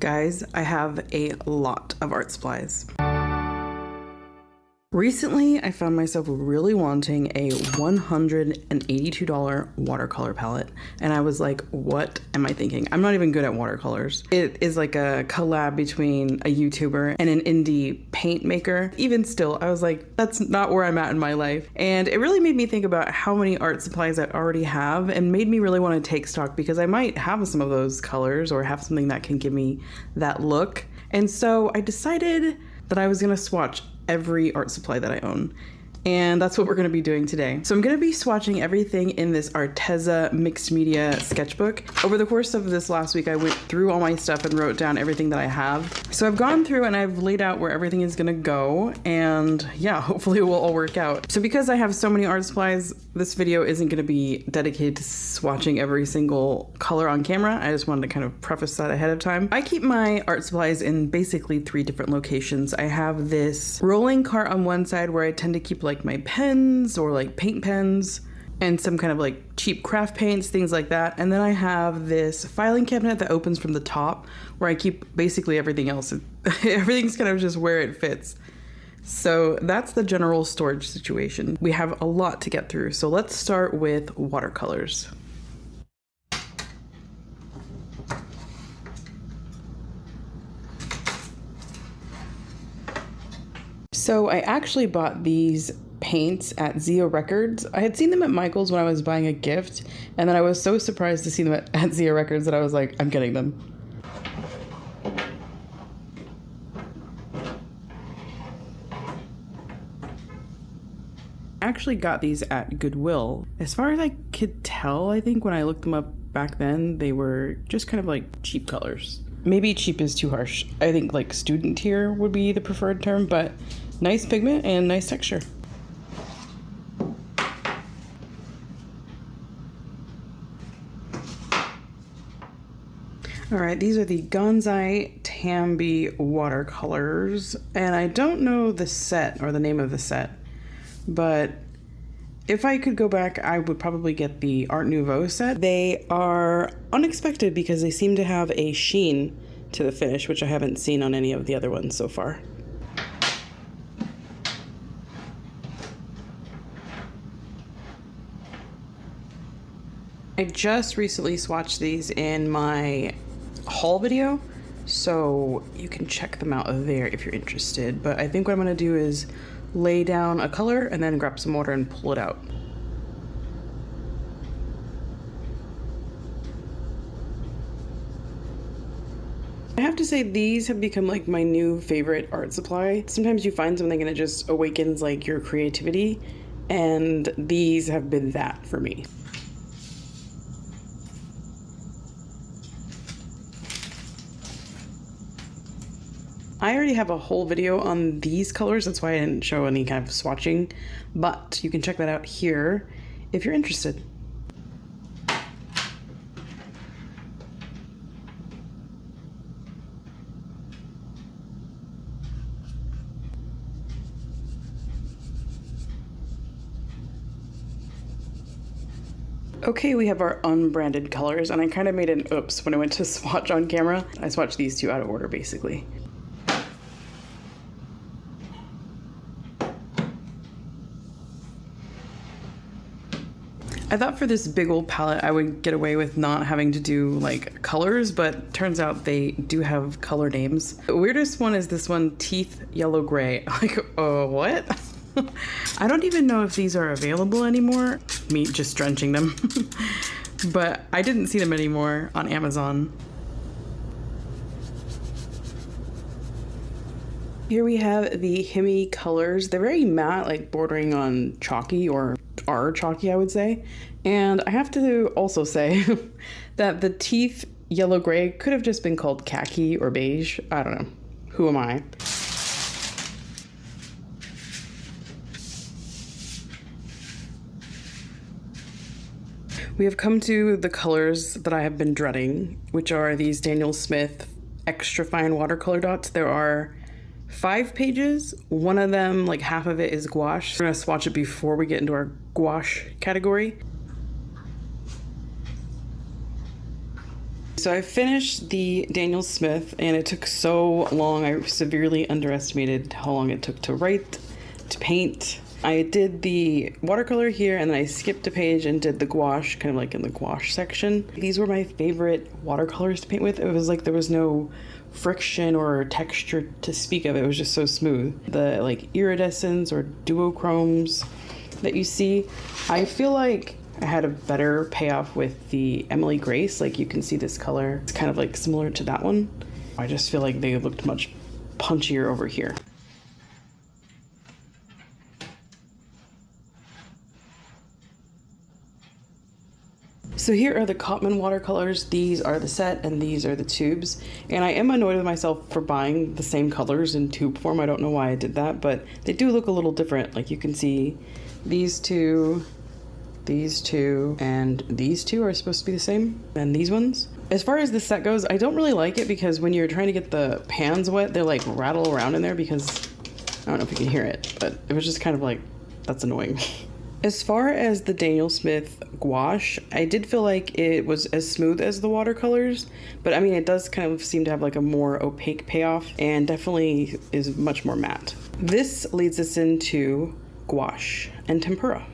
Guys, I have a lot of art supplies. Recently, I found myself really wanting a $182 watercolor palette, and I was like, what am I thinking? I'm not even good at watercolors. It is like a collab between a YouTuber and an indie paint maker. Even still, I was like, that's not where I'm at in my life. And it really made me think about how many art supplies I already have and made me really want to take stock because I might have some of those colors or have something that can give me that look. And so I decided that I was gonna swatch every art supply that I own. And that's what we're going to be doing today. So I'm going to be swatching everything in this Arteza mixed media sketchbook. Over the course of this last week, I went through all my stuff and wrote down everything that I have. So I've gone through and I've laid out where everything is going to go. And yeah, hopefully it will all work out. So because I have so many art supplies, this video isn't going to be dedicated to swatching every single color on camera. I just wanted to kind of preface that ahead of time. I keep my art supplies in basically 3 different locations. I have this rolling cart on one side where I tend to keep like my pens or like paint pens and some kind of like cheap craft paints, things like that. And then I have this filing cabinet that opens from the top where I keep basically everything else. Everything's kind of just where it fits. So that's the general storage situation. We have a lot to get through. So let's start with watercolors. So I actually bought these paints at Zio Records. I had seen them at Michael's when I was buying a gift, and then I was so surprised to see them at Zio Records that I was like, I'm getting them. I actually got these at Goodwill. As far as I could tell, I think when I looked them up back then, they were just kind of like cheap colors. Maybe cheap is too harsh. I think like student tier would be the preferred term, but nice pigment and nice texture. All right, these are the Gonzai Tambi watercolors, and I don't know the set or the name of the set, but if I could go back, I would probably get the Art Nouveau set. They are unexpected because they seem to have a sheen to the finish, which I haven't seen on any of the other ones so far. I just recently swatched these in my haul video, so you can check them out there if you're interested. But I think what I'm gonna do is lay down a color and then grab some water and pull it out. I have to say these have become like my new favorite art supply. Sometimes you find something and it just awakens like your creativity, and these have been that for me. I already have a whole video on these colors, that's why I didn't show any kind of swatching, but you can check that out here if you're interested. Okay, we have our unbranded colors, and I kind of made an oops when I went to swatch on camera. I swatched these 2 out of order, basically. I thought for this big old palette I would get away with not having to do like colors, but turns out they do have color names. The weirdest one is this one, Teeth Yellow Gray. Like, oh, what? I don't even know if these are available anymore. Me just drenching them. But I didn't see them anymore on Amazon. Here we have the Himi colors. They're very matte, like bordering on chalky, or are chalky, I would say. And I have to also say that the Teeth Yellow Gray could have just been called khaki or beige. I don't know. Who am I? We have come to the colors that I have been dreading, which are these Daniel Smith extra fine watercolor dots. There are 5 pages. One of them, like half of it, is gouache. We're gonna swatch it before we get into our gouache category. So I finished the Daniel Smith and it took so long. I severely underestimated how long it took to write, to paint. I did the watercolor here and then I skipped a page and did the gouache, kind of like in the gouache section. These were my favorite watercolors to paint with. It was like there was no friction or texture to speak of. It was just so smooth. The like iridescence or duochromes that you see, I feel like I had a better payoff with the Emily Grace. Like you can see this color. It's kind of like similar to that one. I just feel like they looked much punchier over here. So here are the Cotman watercolors. These are the set and these are the tubes. And I am annoyed with myself for buying the same colors in tube form. I don't know why I did that, but they do look a little different. Like you can see these two, and these two are supposed to be the same, and these ones. As far as this set goes, I don't really like it because when you're trying to get the pans wet, they like rattle around in there because, I don't know if you can hear it, but it was just kind of like, that's annoying. As far as the Daniel Smith gouache, I did feel like it was as smooth as the watercolors, but I mean, it does kind of seem to have like a more opaque payoff and definitely is much more matte. This leads us into gouache and tempera.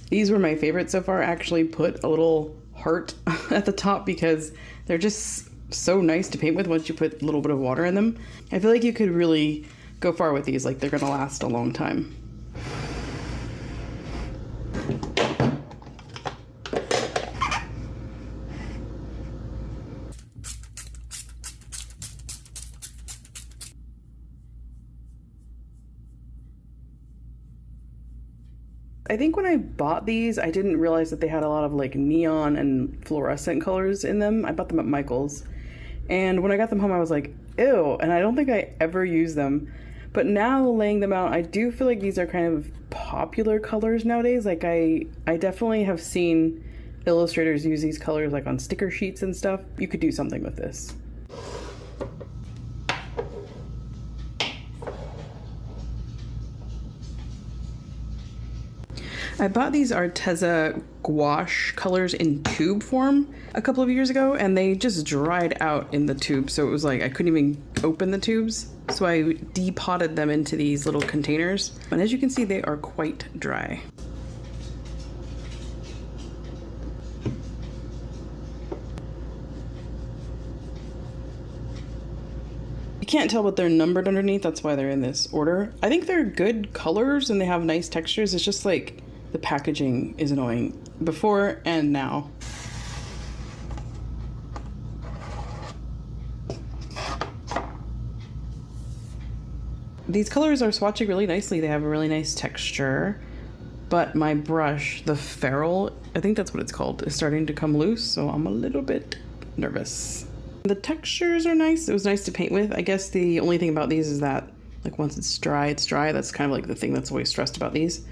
These were my favorite so far. I actually put a little heart at the top because they're just so nice to paint with once you put a little bit of water in them. I feel like you could really go far with these, like they're gonna last a long time. I think when I bought these, I didn't realize that they had a lot of like neon and fluorescent colors in them. I bought them at Michael's. And when I got them home, I was like, ew, and I don't think I ever used them. But now laying them out, I do feel like these are kind of popular colors nowadays. Like I definitely have seen illustrators use these colors like on sticker sheets and stuff. You could do something with this. I bought these Arteza gouache colors in tube form a couple of years ago, and they just dried out in the tube. So it was like I couldn't even open the tubes. So I depotted them into these little containers. And as you can see, they are quite dry. You can't tell what they're numbered underneath. That's why they're in this order. I think they're good colors and they have nice textures. It's just like the packaging is annoying before and now. These colors are swatching really nicely. They have a really nice texture, but my brush, the ferrule, I think that's what it's called, is starting to come loose, so I'm a little bit nervous. The textures are nice. It was nice to paint with. I guess the only thing about these is that like once it's dry, it's dry. That's kind of like the thing that's always stressed about these.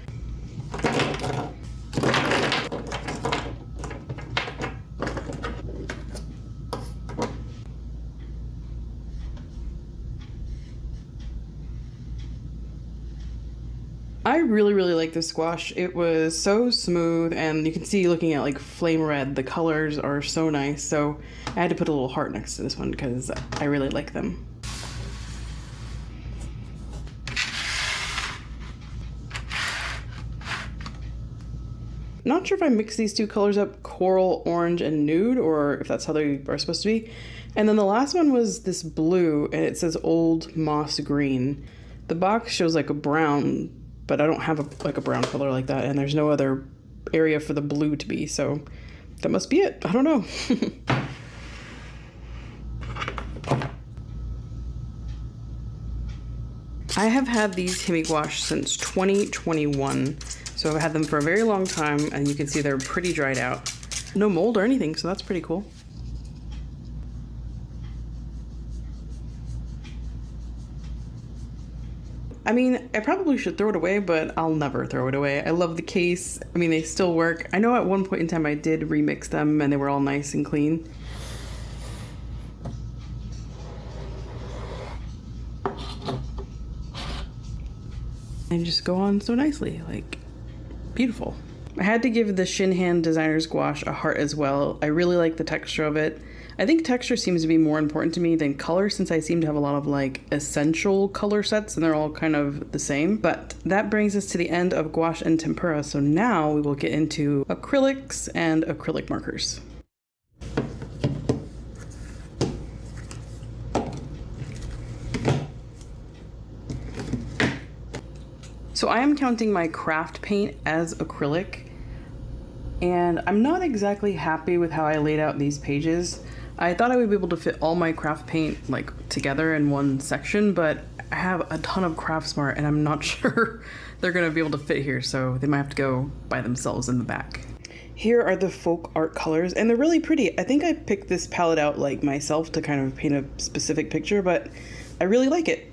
I really like this gouache. It was so smooth, and you can see looking at like flame red, the colors are so nice. So I had to put a little heart next to this one because I really like them. Not sure if I mixed these two colors up, coral, orange, and nude, or if that's how they are supposed to be. And then the last one was this blue, and it says Old Moss Green. The box shows like a brown, but I don't have a brown color like that, and there's no other area for the blue to be, so that must be it. I don't know. I have had these Hemi gouache since 2021, so I've had them for a very long time, and you can see they're pretty dried out. No mold or anything, so that's pretty cool. I mean, I probably should throw it away, but I'll never throw it away. I love the case. I mean, they still work. I know at one point in time I did remix them and they were all nice and clean. And just go on so nicely, like, beautiful. I had to give the Shinhan Designer's Gouache a heart as well. I really like the texture of it. I think texture seems to be more important to me than color, since I seem to have a lot of like essential color sets and they're all kind of the same. But that brings us to the end of gouache and tempera. So now we will get into acrylics and acrylic markers. So I am counting my craft paint as acrylic, and I'm not exactly happy with how I laid out these pages. I thought I would be able to fit all my craft paint like together in one section, but I have a ton of Craft Smart and I'm not sure they're gonna be able to fit here, so they might have to go by themselves in the back. Here are the folk art colors, and they're really pretty. I think I picked this palette out like myself to kind of paint a specific picture, but I really like it.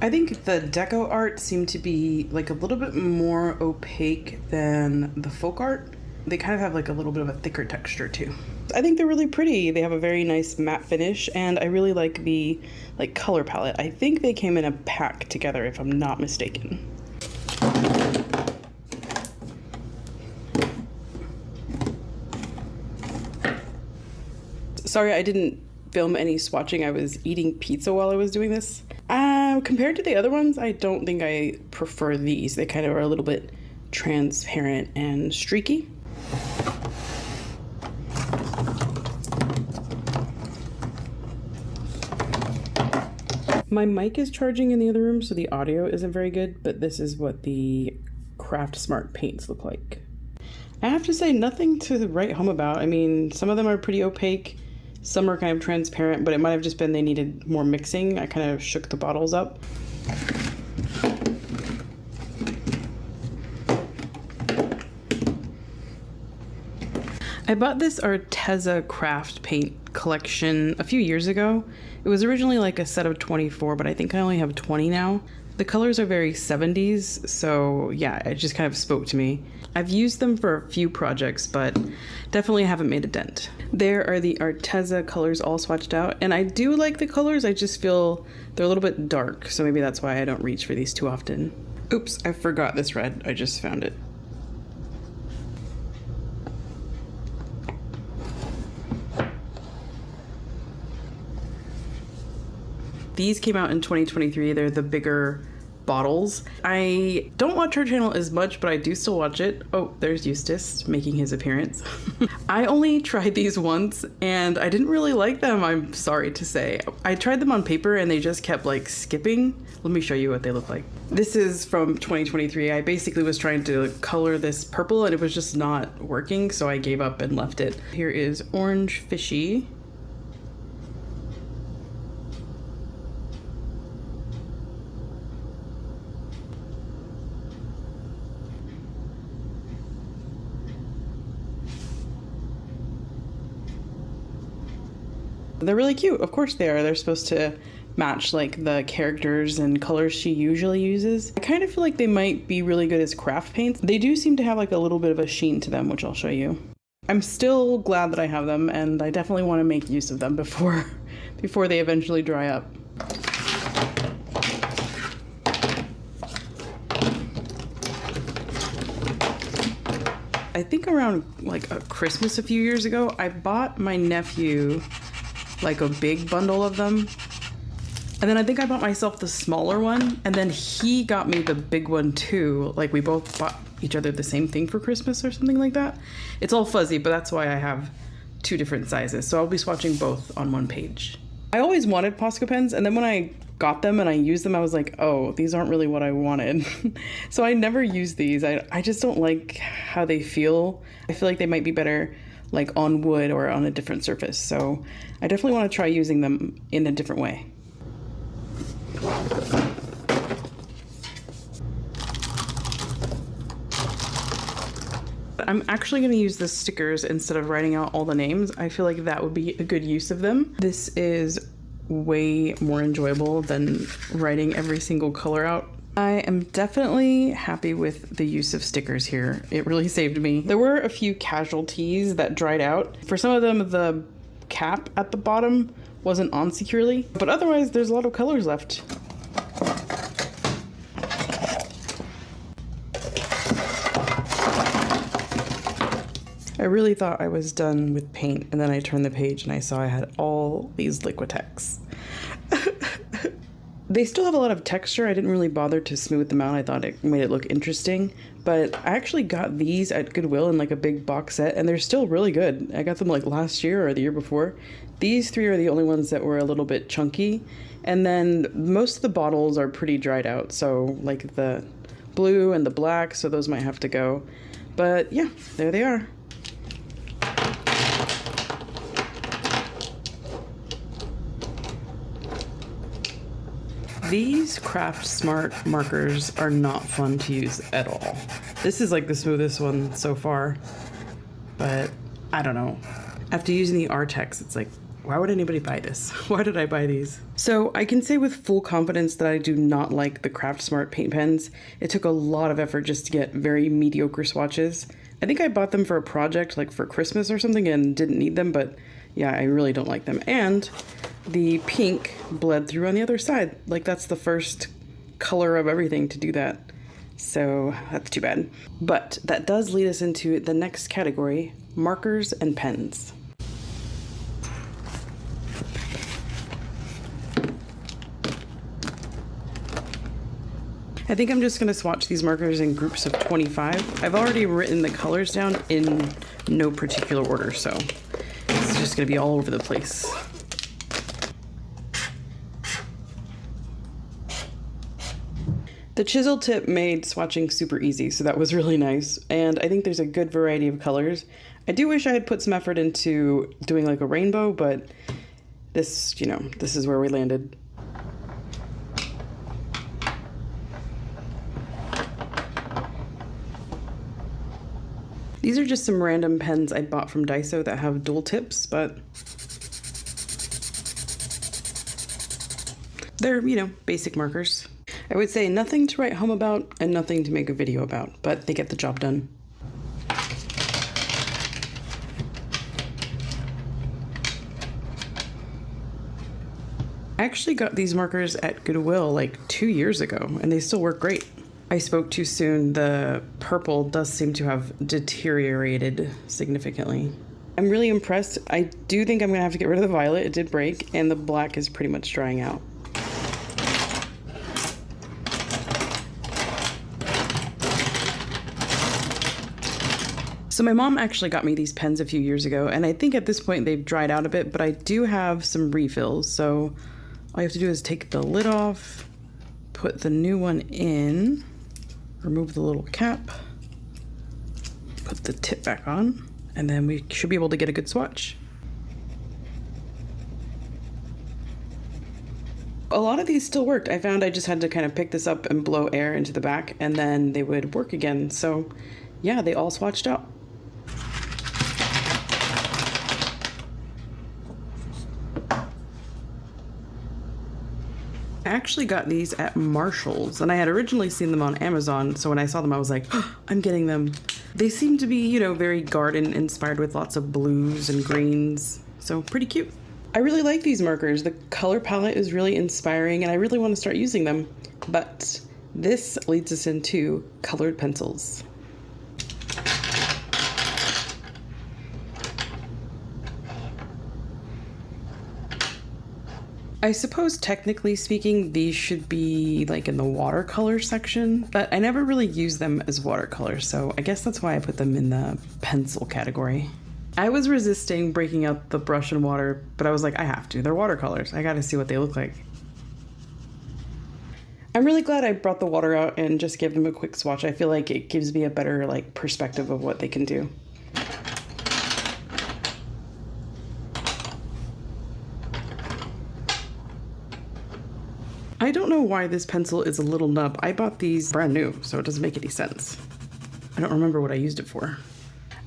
I think the deco art seemed to be like a little bit more opaque than the folk art. They kind of have like a little bit of a thicker texture too. I think they're really pretty. They have a very nice matte finish, and I really like the like color palette. I think they came in a pack together if I'm not mistaken. Sorry, I didn't film any swatching. I was eating pizza while I was doing this. Compared to the other ones, I don't think I prefer these. They kind of are a little bit transparent and streaky. My mic is charging in the other room, so the audio isn't very good, but this is what the Craft Smart paints look like. I have to say, nothing to write home about. I mean, some of them are pretty opaque. Some are kind of transparent, but it might have just been they needed more mixing. I kind of shook the bottles up. I bought this Arteza craft paint collection a few years ago. It was originally like a set of 24, but I think I only have 20 now. The colors are very 70s, so yeah, it just kind of spoke to me. I've used them for a few projects, but definitely haven't made a dent. There are the Arteza colors all swatched out, and I do like the colors. I just feel they're a little bit dark, so maybe that's why I don't reach for these too often. Oops, I forgot this red. I just found it. These came out in 2023. They're the bigger bottles. I don't watch her channel as much, but I do still watch it. Oh, there's Eustace making his appearance. I only tried these once and I didn't really like them, I'm sorry to say. I tried them on paper and they just kept like skipping. Let me show you what they look like. This is from 2023. I basically was trying to color this purple and it was just not working, so I gave up and left it. Here is Orange Fishy. They're really cute. Of course they are. They're supposed to match like the characters and colors she usually uses. I kind of feel like they might be really good as craft paints. They do seem to have like a little bit of a sheen to them, which I'll show you. I'm still glad that I have them, and I definitely want to make use of them before they eventually dry up. I think around like a Christmas a few years ago, I bought my nephew like a big bundle of them. And then I think I bought myself the smaller one, and then he got me the big one too. Like we both bought each other the same thing for Christmas or something like that. It's all fuzzy, but that's why I have two different sizes. So I'll be swatching both on one page. I always wanted Posca pens, and then when I got them and I used them, I was like, oh, these aren't really what I wanted. So I never used these. I just don't like how they feel. I feel like they might be better like on wood or on a different surface. So I definitely want to try using them in a different way. but I'm actually going to use the stickers instead of writing out all the names. I feel like that would be a good use of them. This is way more enjoyable than writing every single color out. I am definitely happy with the use of stickers here. It really saved me. There were a few casualties that dried out. For some of them, the cap at the bottom wasn't on securely, but otherwise there's a lot of colors left. I really thought I was done with paint, and then I turned the page and I saw I had all these Liquitex. They still have a lot of texture. I didn't really bother to smooth them out. I thought it made it look interesting, but I actually got these at Goodwill in like a big box set, and they're still really good. I got them like last year or the year before. These three are the only ones that were a little bit chunky, and then most of the bottles are pretty dried out, so like the blue and the black, so those might have to go. But yeah, there they are. These Craft Smart markers are not fun to use at all. This is like the smoothest one so far, but I don't know. After using the Artex, it's like, why would anybody buy this? Why did I buy these? So I can say with full confidence that I do not like the Craft Smart paint pens. It took a lot of effort just to get very mediocre swatches. I think I bought them for a project, like for Christmas or something, and didn't need them, but yeah, I really don't like them. And the pink bled through on the other side. Like that's the first color of everything to do that. So that's too bad. But that does lead us into the next category, markers and pens. I think I'm just gonna swatch these markers in groups of 25. I've already written the colors down in no particular order, so it's just gonna be all over the place. The chisel tip made swatching super easy, so that was really nice. And I think there's a good variety of colors. I do wish I had put some effort into doing like a rainbow, but this, you know, this is where we landed. These are just some random pens I bought from Daiso that have dual tips, but they're, you know, basic markers. I would say nothing to write home about and nothing to make a video about, but they get the job done. I actually got these markers at Goodwill like 2 years ago, and they still work great. I spoke too soon. The purple does seem to have deteriorated significantly. I'm really impressed. I do think I'm gonna have to get rid of the violet. It did break, and the black is pretty much drying out. So my mom actually got me these pens a few years ago, and I think at this point they've dried out a bit, but I do have some refills. So all you have to do is take the lid off, put the new one in, remove the little cap, put the tip back on, and then we should be able to get a good swatch. A lot of these still worked. I found I just had to kind of pick this up and blow air into the back, and then they would work again. So yeah, they all swatched out. I actually got these at Marshall's, and I had originally seen them on Amazon, so when I saw them I was like, oh, I'm getting them. They seem to be, you know, very garden inspired with lots of blues and greens, so pretty cute. I really like these markers. The color palette is really inspiring and I really want to start using them, but this leads us into colored pencils. I suppose technically speaking, these should be like in the watercolor section, but I never really use them as watercolor, so I guess that's why I put them in the pencil category. I was resisting breaking out the brush and water, but I was like, I have to. They're watercolors. I gotta see what they look like. I'm really glad I brought the water out and just gave them a quick swatch. I feel like it gives me a better like perspective of what they can do. I don't know why this pencil is a little nub. I bought these brand new, so it doesn't make any sense. I don't remember what I used it for.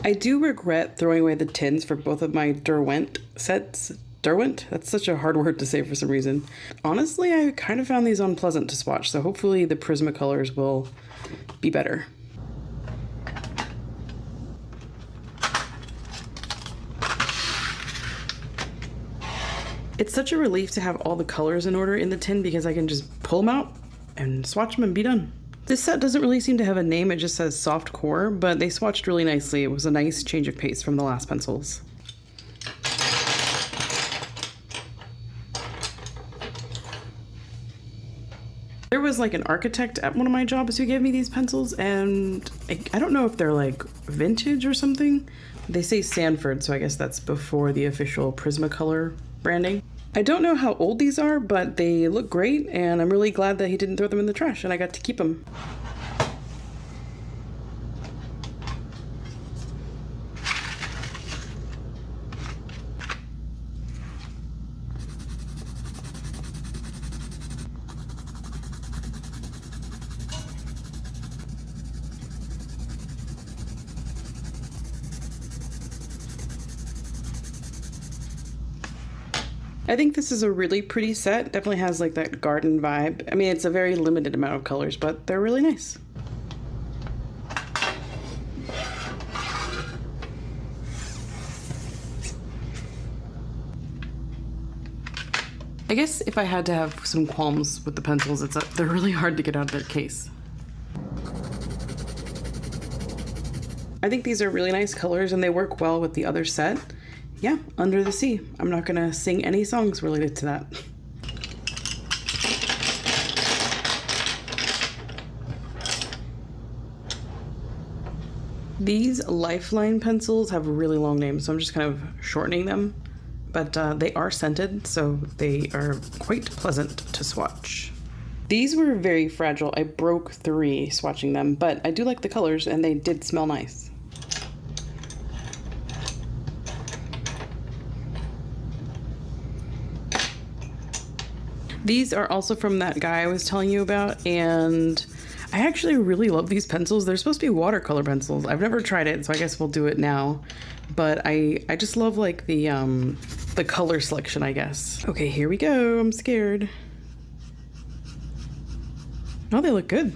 I do regret throwing away the tins for both of my Derwent sets. Derwent? That's such a hard word to say for some reason. Honestly, I kind of found these unpleasant to swatch, so hopefully the Prismacolors will be better. It's such a relief to have all the colors in order in the tin because I can just pull them out and swatch them and be done. This set doesn't really seem to have a name, it just says soft core, but they swatched really nicely. It was a nice change of pace from the last pencils. There was like an architect at one of my jobs who gave me these pencils, and I don't know if they're like vintage or something. They say Sanford, so I guess that's before the official Prismacolor branding. I don't know how old these are, but they look great, and I'm really glad that he didn't throw them in the trash and I got to keep them. I think this is a really pretty set. Definitely has like that garden vibe. I mean, it's a very limited amount of colors, but they're really nice. I guess if I had to have some qualms with the pencils, they're really hard to get out of their case. I think these are really nice colors and they work well with the other set. Yeah, Under the Sea. I'm not gonna sing any songs related to that. These Lifeline pencils have really long names, so I'm just kind of shortening them. But they are scented, so they are quite pleasant to swatch. These were very fragile. I broke 3 swatching them, but I do like the colors and they did smell nice. These are also from that guy I was telling you about, and I actually really love these pencils. They're supposed to be watercolor pencils. I've never tried it, so I guess we'll do it now. But I just love like the color selection, I guess. Okay, here we go. I'm scared. Oh, they look good.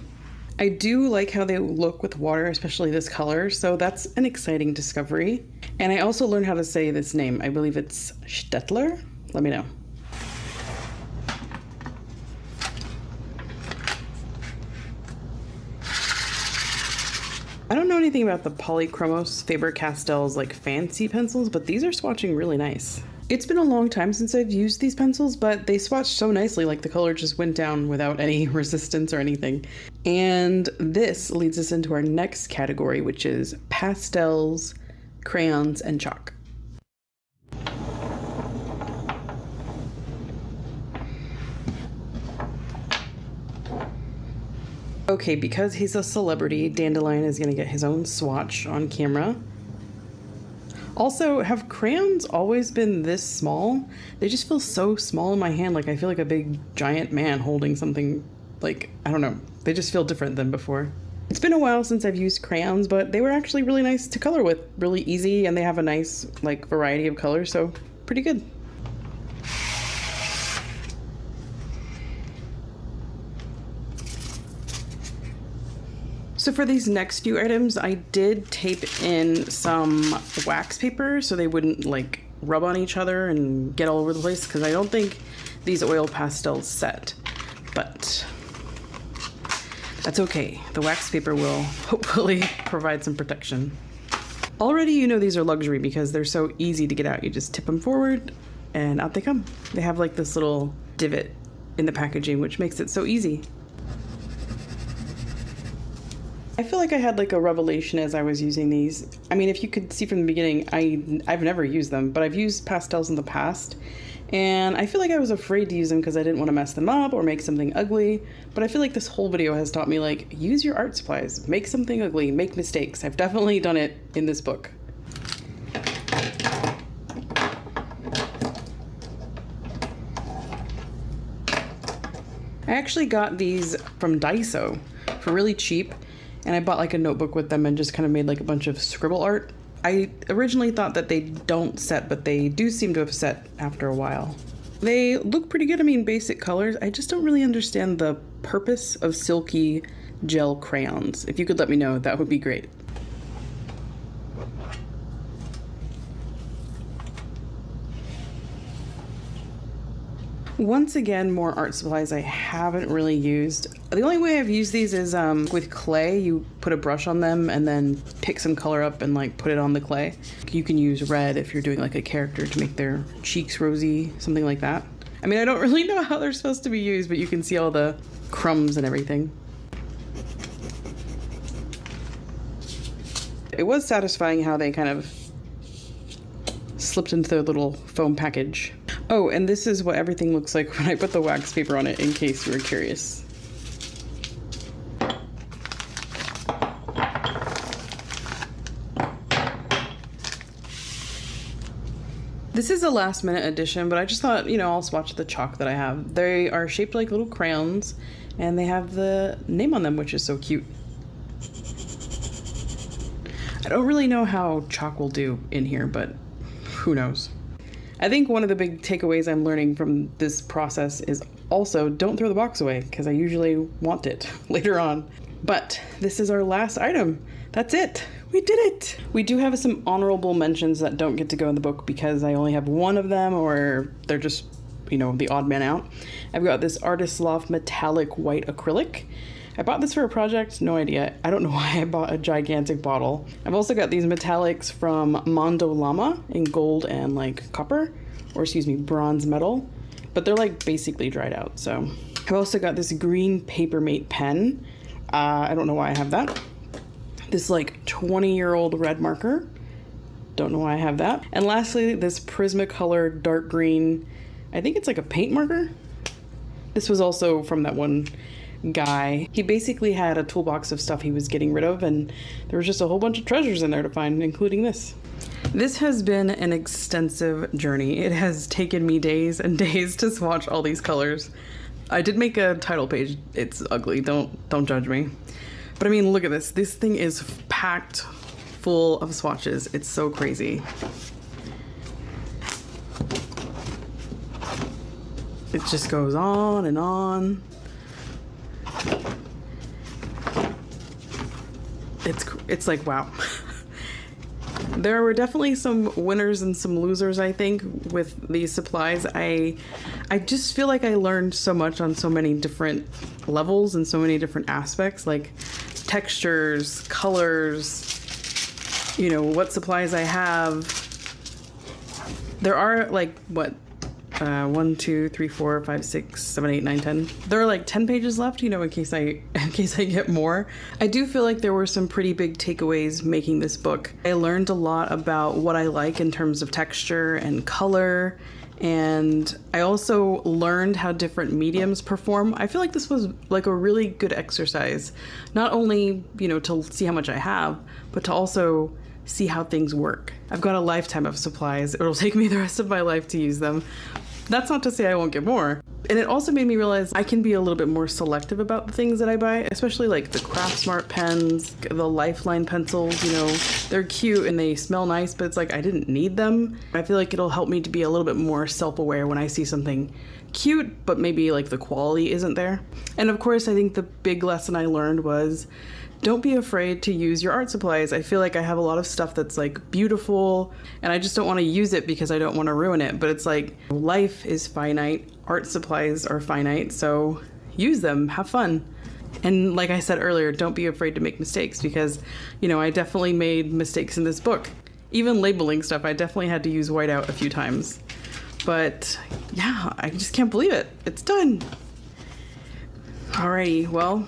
I do like how they look with water, especially this color, so that's an exciting discovery. And I also learned how to say this name. I believe it's Stettler. Let me know. I don't know anything about the Polychromos Faber-Castell's like fancy pencils, but these are swatching really nice. It's been a long time since I've used these pencils, but they swatched so nicely, like the color just went down without any resistance or anything. And this leads us into our next category, which is pastels, crayons, and chalk. Okay, because he's a celebrity, Dandelion is going to get his own swatch on camera. Also, have crayons always been this small? They just feel so small in my hand, like I feel like a big giant man holding something, like, I don't know. They just feel different than before. It's been a while since I've used crayons, but they were actually really nice to color with, really easy, and they have a nice, like, variety of colors, so pretty good. So for these next few items, I did tape in some wax paper so they wouldn't like rub on each other and get all over the place, because I don't think these oil pastels set, but that's okay. The wax paper will hopefully provide some protection. Already you know these are luxury because they're so easy to get out. You just tip them forward and out they come. They have like this little divot in the packaging, which makes it so easy. I feel like I had like a revelation as I was using these. I mean, if you could see from the beginning, I've never used them, but I've used pastels in the past, and I feel like I was afraid to use them because I didn't want to mess them up or make something ugly. But I feel like this whole video has taught me, like, use your art supplies, make something ugly, make mistakes. I've definitely done it in this book. I actually got these from Daiso for really cheap. And I bought like a notebook with them and just kind of made like a bunch of scribble art. I originally thought that they don't set, but they do seem to have set after a while. They look pretty good. I mean, basic colors. I just don't really understand the purpose of silky gel crayons. If you could let me know, that would be great. Once again, more art supplies I haven't really used. The only way I've used these is with clay. You put a brush on them and then pick some color up and like put it on the clay. You can use red if you're doing like a character to make their cheeks rosy, something like that. I mean, I don't really know how they're supposed to be used, but you can see all the crumbs and everything. It was satisfying how they kind of slipped into their little foam package. Oh, and this is what everything looks like when I put the wax paper on it, in case you were curious. This is a last minute addition, but I just thought, you know, I'll swatch the chalk that I have. They are shaped like little crayons, and they have the name on them, which is so cute. I don't really know how chalk will do in here, but who knows? I think one of the big takeaways I'm learning from this process is also don't throw the box away, because I usually want it later on. But this is our last item. That's it. We did it. We do have some honorable mentions that don't get to go in the book because I only have one of them, or they're just, you know, the odd man out. I've got this Artist Loft metallic white acrylic. I bought this for a project, no idea. I don't know why I bought a gigantic bottle. I've also got these metallics from Mondo Llama in gold and like copper, or excuse me, bronze metal, but they're like basically dried out. So I've also got this green Papermate pen. I don't know why I have that. This like 20-year-old red marker. Don't know why I have that. And lastly, this Prismacolor dark green, I think it's like a paint marker. This was also from that one guy. He basically had a toolbox of stuff he was getting rid of, and there was just a whole bunch of treasures in there to find, including this. This has been an extensive journey. It has taken me days and days to swatch all these colors. I did make a title page. It's ugly. Don't judge me. But I mean, look at this. This thing is packed full of swatches. It's so crazy. It just goes on and on. It's like, wow. There were definitely some winners and some losers, I think, with these supplies. I just feel like I learned so much on so many different levels and so many different aspects, like textures, colors, you know, what supplies I have. There are like, what, 1, 2, 3, 4, 5, 6, 7, 8, 9, 10. There are like 10 pages left, you know, in case I get more. I do feel like there were some pretty big takeaways making this book. I learned a lot about what I like in terms of texture and color, and I also learned how different mediums perform. I feel like this was like a really good exercise, not only, you know, to see how much I have, but to also see how things work. I've got a lifetime of supplies. It'll take me the rest of my life to use them. That's not to say I won't get more. And it also made me realize I can be a little bit more selective about the things that I buy, especially like the Craft Smart pens, the Lifeline pencils, you know, they're cute and they smell nice, but it's like I didn't need them. I feel like it'll help me to be a little bit more self-aware when I see something cute, but maybe like the quality isn't there. And of course, I think the big lesson I learned was don't be afraid to use your art supplies. I feel like I have a lot of stuff that's like beautiful and I just don't want to use it because I don't want to ruin it. But it's like life is finite, art supplies are finite, so use them, have fun. And like I said earlier, don't be afraid to make mistakes because, you know, I definitely made mistakes in this book. Even labeling stuff, I definitely had to use whiteout a few times. But yeah, I just can't believe it. It's done. Alrighty, well,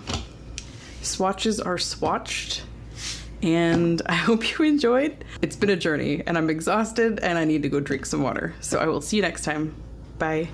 swatches are swatched, and I hope you enjoyed. It's been a journey, and I'm exhausted, and I need to go drink some water. So I will see you next time. Bye.